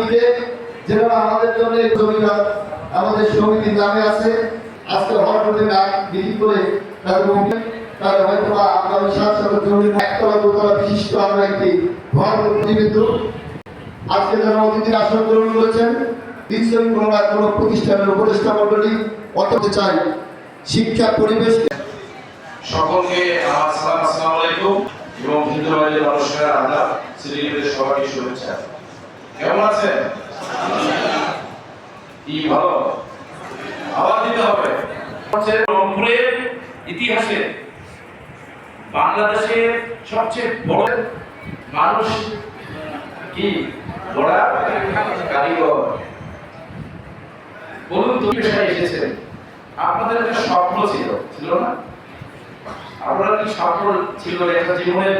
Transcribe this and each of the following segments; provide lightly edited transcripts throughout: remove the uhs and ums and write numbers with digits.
দিতে যেন আমাদের জন্য জমিটা আমাদের সমিতির নামে আছে। আজকে হঠাৎ নাম বিক্রি করে তাদের হয়তো আগামী 7 জমি একতলা দোতলা বিশিষ্ট আমরা একটি ঘর প্রতিনিধিত্ব আজকে যারা অতিথির আসন গ্রহণ করেছেন বিশৃঙ্খলা কোনো প্রতিষ্ঠানের উপদেষ্টা মন্ডলী অত্যন্ত চাই শিক্ষা পরিবেশ সকলকে আসসালামু আলাইকুম এবং হিন্দু ভাইদের নমস্কার আদাব সিলেটের সবাইকে শুভেচ্ছা। কেমন আছেন? কি ভালো আওয়াজ দিতে হবে। রংপুরের ইতিহাসে বাংলাদেশের সবচেয়ে বড় মানুষ কি বড় কারিগর বলুন তো পেশায় এসেছেন আপনাদের একটা স্বপ্ন ছিল না? আপনারা কি স্বপ্ন ছিল একটা জীবনের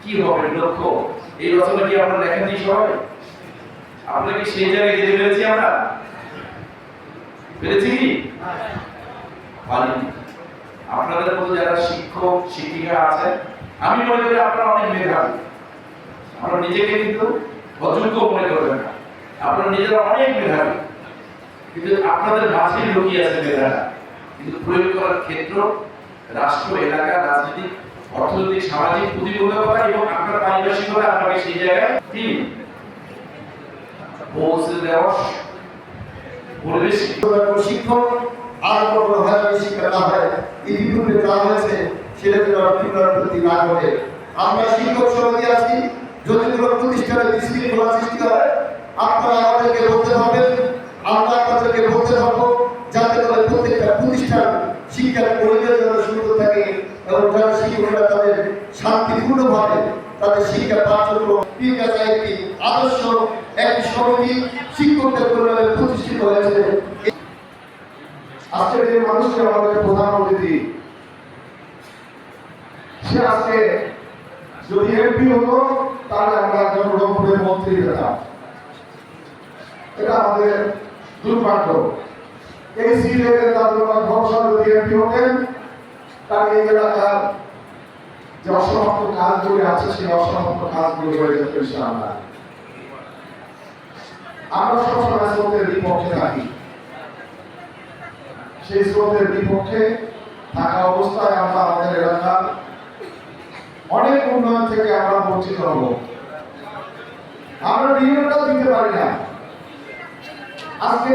কি হবে লক্ষ্য এই রচনা কি আপনারা দেখেননি সবাই? আপনারা কি সেই জায়গায় যেতে পেরেছি আমরা? পেরেছি কি? পারিনি। আপনাদের মতো যারা শিক্ষক শিক্ষিকা আছেন আমি মনে করি আপনারা অনেক মেধাবী। আপনারা নিজেকে কিন্তু অযোগ্য মনে করবেন না, আপনারা নিজেরা অনেক মেধাবী, কিন্তু আপনাদের মাঝেই লুকিয়ে আছে মেধাটা, কিন্তু প্রয়োগ করার ক্ষেত্র রাষ্ট্র এলাকা রাজনীতি অর্থনৈতিক সামাজিক প্রতিবন্ধকতা এবং আপনার পারিপার্শ্বিকতা আপনাকে সেই জায়গায় কি পৌঁছে দেওয়া পরিবেশ শিক্ষক আর কোনো ভাষায় শিক্ষা না হয় এই বিপুলে যা হয়েছে সেটা প্রতি না করে আমরা শিক্ষক সমিতি আছি। যদি কোনো প্রতিষ্ঠানে বিশৃঙ্খলা সৃষ্টি হয় আপনারা আমাদেরকে বলতে হবেন, আমরা আপনাদেরকে বলতে হবো, যাতে করে প্রত্যেকটা প্রতিষ্ঠান শিক্ষার পরিবেশ যেন সুন্দর থাকে এবং যারা শিক্ষকরা তাদের শান্তিপূর্ণভাবে তাদের শিক্ষা কার্যক্রম একটি আদর্শ একটি সমিতি শিক্ষকদের পরিবারে প্রতিষ্ঠিত হয়েছে। আজকে যে মানুষকে আমাদের প্রধান অতিথি সে আজকে যদি এমপি হতো তাহলে আমরা একজন রংপুরের মন্ত্রী পেতাম। এটা আমাদের দুর্ভাগ্য। এই সিলেটের ভরসা যদি এমপি হতেন তার এই এলাকার যে অসমাপ্ত কাজগুলি আছে সেই অসমাপ্ত কাজগুলি হয়ে যেত ইনশাআল্লাহ। আমরা সবসময় স্রোতের বিপক্ষে থাকি, সেই স্রোতের বিপক্ষে থাকা অবস্থায় আমরা আমাদের এলাকার অনেক উন্নয়ন থেকে আমরা বঞ্চিত হব। আমরা নিয়মটা দিতে পারি না। আজকে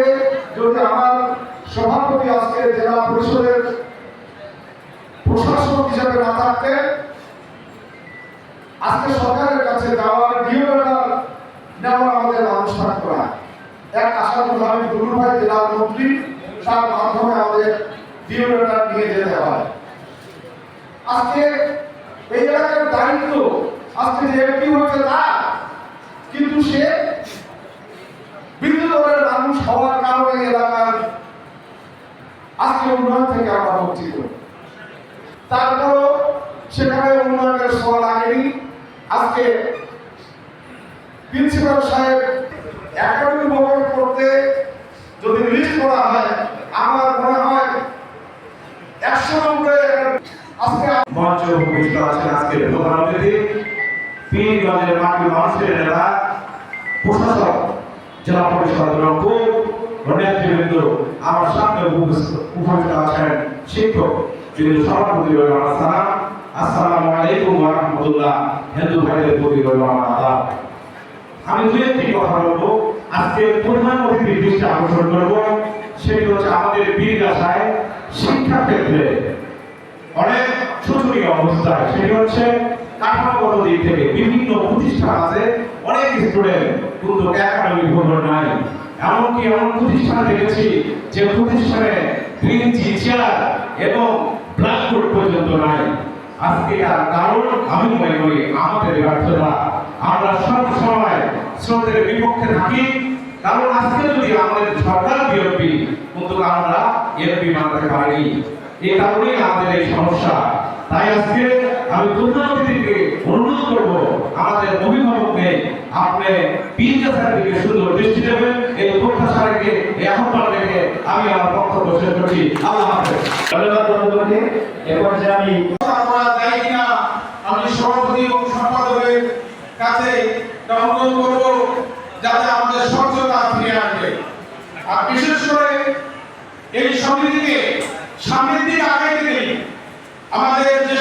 যদি আমার সভাপতি আজকে জেলা পরিষদের প্রশাসক হিসাবে না থাকতেন আজকে সরকারের কাছে যাওয়ার নিয়মটা নেওয়ার আমাদের মানুষ থাকতো না। এক আশানুল আমি দুলুর ভাই জেলা মন্ত্রী তার মাধ্যমে আমাদের নিয়মটা নিয়ে যেতে হয়। আজকে এই এলাকার দায়িত্ব আজকে যে এমপি হচ্ছে তা, কিন্তু সে বিরোধী দলের মানুষ হওয়ার কারণে এলাকার আজকে উন্নয়ন থেকে আমরা বঞ্চিত। তারপরও সেখানে উন্নয়নের ছোঁয়া লাগেনি। আজকে প্রিন্সিপাল সাহেব একাডেমি ভবন করতে যদি লিস্ট করা হয় আমার মনে হয় 100 নম্বরে আজকে মঞ্চ উপবিষ্ট আছেন আজকে প্রধান অতিথি পীরগঞ্জের মাটির মানুষের নেতা প্রশাসক জেলা পরিষদ রংপুর নেতৃবৃন্দ আমার সামনে উপস্থিত আছেন শিক্ষক যিনি সভাপতি রইল আমার সালাম। আসসালামু আলাইকুম ওয়া রাহমাতুল্লাহ। হিন্দু ভাইদের প্রতি রইল আমার আদাব। আমি দুই একটি কথা বলবো। আজকে প্রধান অতিথির দৃষ্টি আকর্ষণ করব, সেটি হচ্ছে আমাদের বীরগাছায় শিক্ষা ক্ষেত্রে অনেক শোচনীয় অবস্থা। সেটি হচ্ছে কাঠামোগত দিক থেকে বিভিন্ন প্রতিষ্ঠান আছে, অনেক স্টুডেন্ট কিন্তু একাডেমিক ভবন নাই। এমনকি এমন প্রতিষ্ঠান দেখেছি যে প্রতিষ্ঠানে বেঞ্চি চেয়ার এবং ব্ল্যাকবোর্ড পর্যন্ত নাই। আজকে তার কারণ আমি মনে করি আমাদের ব্যর্থতা। আমরা সব সময় স্রোতের বিপক্ষে থাকি, কারণ আজকে যদি আমাদের সরকার বিএনপি কিন্তু আমরা এমপি মানতে পারি, এই কারণেই আমাদের এই সমস্যা। তাই আজকে আমি প্রধান অতিথিকে অনুরোধ করবো আমাদের অভিভাবককে আপনি বীরগাছার দিকে সুন্দর দৃষ্টি দেবেন। এই প্রত্যাশা রেখে এই আহ্বান রেখে আমি আমার বক্তব্য শেষ করছি। আল্লাহ হাফেজ। ধন্যবাদ বন্ধুকে। এরপর যে আমি সভাপতি এবং সম্পাদকের কাছে অনুরোধ করবো যাতে আমাদের স্বচ্ছতা ফিরে আসবে। আর বিশেষ করে এই সমিতিকে সামনের দিকে আগাইতে গেলে আমাদের যে